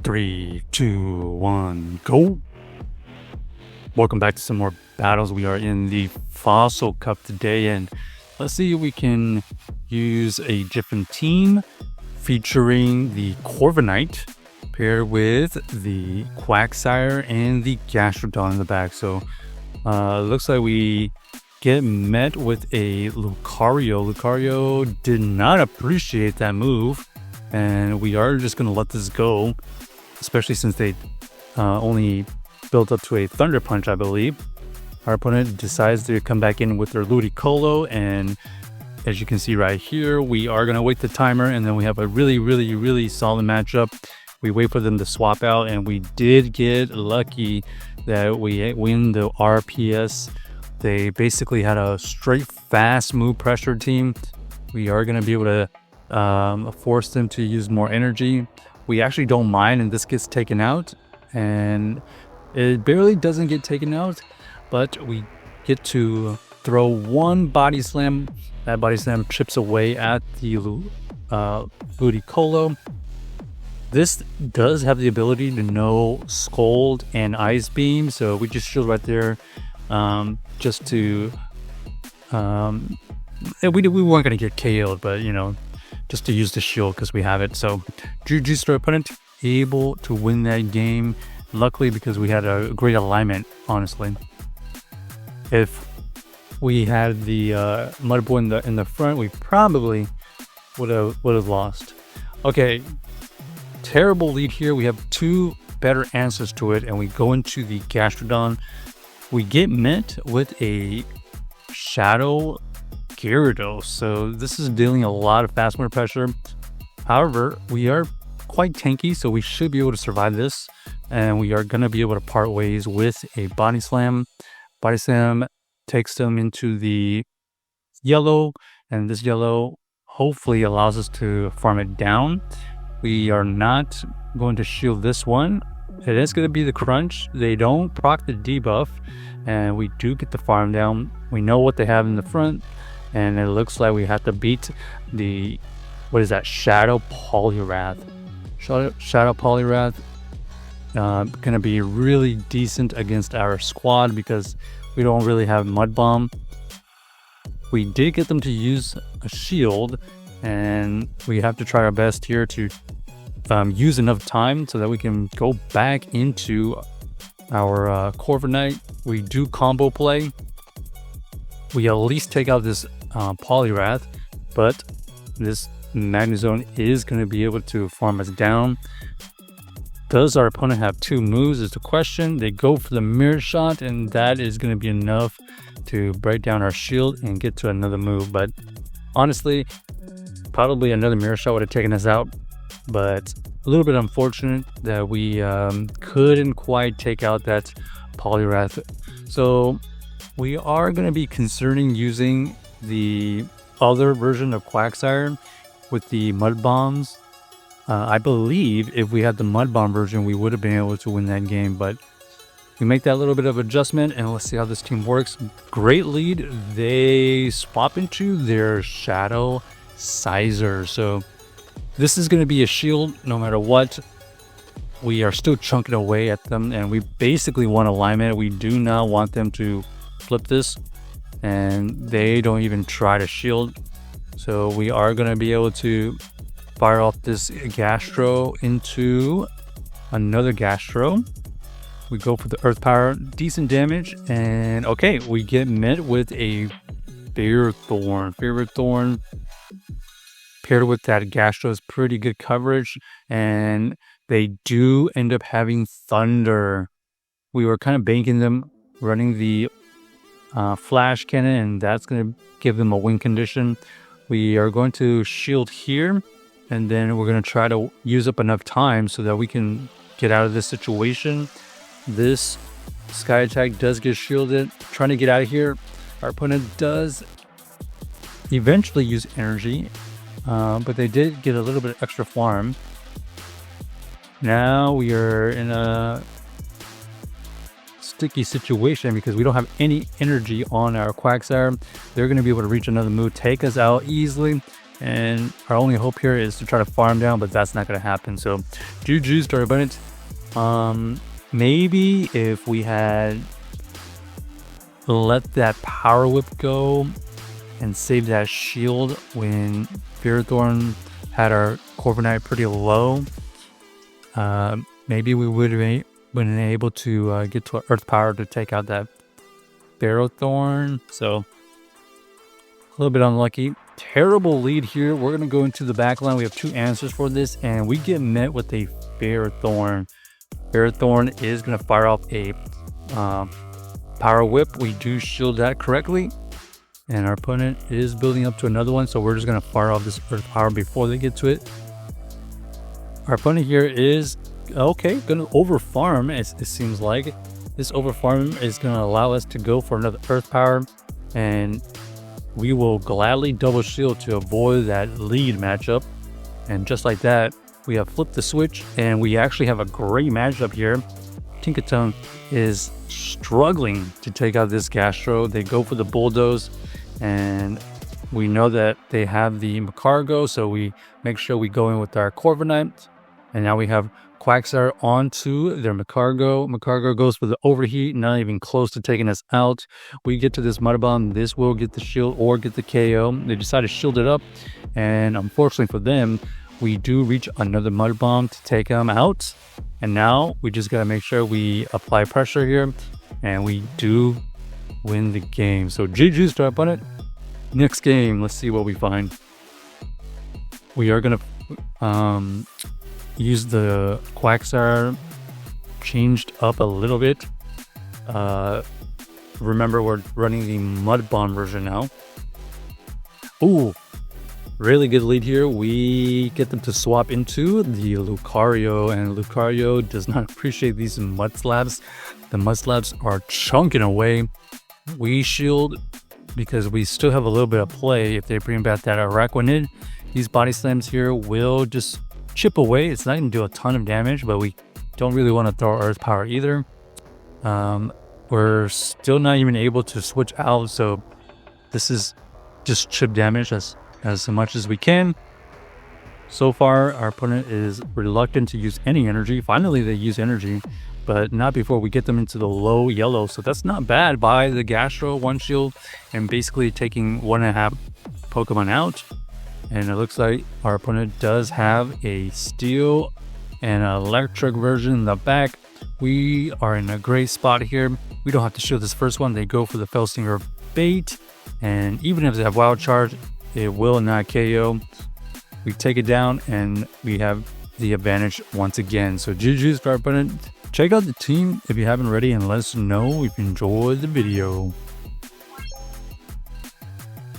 3, 2, 1, go! Welcome back to some more battles. We are in the Fossil Cup today, and let's see if we can use a different team featuring the Corviknight paired with the Quagsire and the Gastrodon in the back. So looks like we get met with a Lucario. Lucario did not appreciate that move, and we are just going to let this go, especially since they only built up to a Thunder Punch, I believe. Our opponent decides to come back in with their Ludicolo, and as you can see right here, we are going to wait the timer, and then we have a really solid matchup. We wait for them to swap out, and we did get lucky that we win the RPS. They basically had a straight fast move pressure team. We are going to be able to force them to use more energy. We actually don't mind, and this gets taken out, and it barely doesn't get taken out, but we get to throw one body slam. That body slam chips away at the Ludicolo. This does have the ability to know Scold and Ice Beam, so we just shield right there, just to we weren't going to get KO'd, but you know, just to use the shield because we have it. So GG's to our opponent, able to win that game, luckily, because we had a great alignment. Honestly, if we had the Mudboy in the front, we probably would have lost. Okay, terrible lead here. We have two better answers to it, and we go into the Gastrodon. We get met with a Shadow Gyarados, so this is dealing a lot of fast move pressure. However, we are quite tanky, so we should be able to survive this, and we are going to be able to part ways with a Body Slam. Body Slam takes them into the yellow, and this yellow hopefully allows us to farm it down. We are not going to shield this one. It is going to be the crunch. They don't proc the debuff, and we do get the farm down. We know what they have in the front, and it looks like we have to beat the, what is that, Shadow Poliwrath. Shadow Poliwrath going to be really decent against our squad because we don't really have Mud Bomb. We did get them to use a shield, and we have to try our best here to use enough time so that we can go back into our Corviknight. We do combo play. We at least take out this Poliwrath, but this Magnezone is going to be able to farm us down. Does our opponent have two moves is the question. They go for the Mirror Shot, and that is going to be enough to break down our shield and get to another move. But honestly, probably another Mirror Shot would have taken us out, but a little bit unfortunate that we couldn't quite take out that Poliwrath. So we are going to be considering using the other version of Quagsire with the Mud Bombs. I believe if we had the Mud Bomb version, we would have been able to win that game, but we make that little bit of adjustment, and let's see how this team works. Great lead. They swap into their Shadow Sizer, so this is going to be a shield no matter what. We are still chunking away at them, and we basically want alignment. We do not want them to flip this, and they don't even try to shield. So we are going to be able to fire off this Gastro into another Gastro. We go for the Earth Power, decent damage, and okay, we get met with a Fear Thorn. Paired with that Gastro is pretty good coverage, and they do end up having Thunder. We were kind of banking them, running the Flash Cannon, and that's going to give them a win condition. We are going to shield here, and then we're going to try to use up enough time so that we can get out of this situation. This Sky Attack does get shielded. Trying to get out of here. Our opponent does eventually use energy, but they did get a little bit extra farm. Now we are in a sticky situation because we don't have any energy on our Quagsire. They're going to be able to reach another move, take us out easily, And our only hope here is to try to farm down, but that's not going to happen. So GG's to our opponent. Maybe if we had let that Power Whip go and save that shield when Ferrothorn had our Corviknight pretty low, maybe we would have been able to get to Earth Power to take out that Ferrothorn. So a little bit unlucky. Terrible lead here. We're going to go into the back line. We have 2 answers for this, and we get met with a Ferrothorn. Ferrothorn is going to fire off a Power Whip. We do shield that correctly, and our opponent is building up to another one, so we're just going to fire off this Earth Power before they get to it. Our opponent here is okay, going to over farm. It seems like this over farm is going to allow us to go for another Earth Power, and we will gladly double shield to avoid that lead matchup. And just like that, we have flipped the switch, and we actually have a great matchup here. Tinkaton is struggling to take out this Gastro. They go for the Bulldoze, and we know that they have the PokemonGo, so we make sure we go in with our Corviknight. And now we have Quagsire onto their PokemonGo. PokemonGo goes for the overheat, not even close to taking us out. We get to this Mud Bomb. This will get the shield or get the KO. They decide to shield it up, and unfortunately for them, we do reach another Mud Bomb to take them out. And now we just got to make sure we apply pressure here, and we do win the game. So GG's to our opponent. Next game, let's see what we find. We are going to use the Quagsire changed up a little bit. Remember, we're running the Mud Bomb version now. Ooh, really good lead here. We get them to swap into the Lucario, and Lucario does not appreciate these Mud Slabs. The Mud Slabs are chunking away. We shield because we still have a little bit of play. If they bring back that Araquanid, these Body Slams here will just chip away. It's not going to do a ton of damage, but we don't really want to throw Earth Power either. We're still not even able to switch out, so this is just chip damage as much as we can. So far, our opponent is reluctant to use any energy. Finally, they use energy, but not before we get them into the low yellow. So that's not bad by the Gastro, 1 shield, and basically taking 1.5 Pokemon out. And it looks like our opponent does have a Steel and an Electric version in the back. We are in a great spot here. We don't have to shield this first one. They go for the Felsinger bait, and even if they have Wild Charge, it will not KO. We take it down, and we have the advantage once again. So GG's to our opponent. Check out the team if you haven't already, and let us know if you enjoyed the video.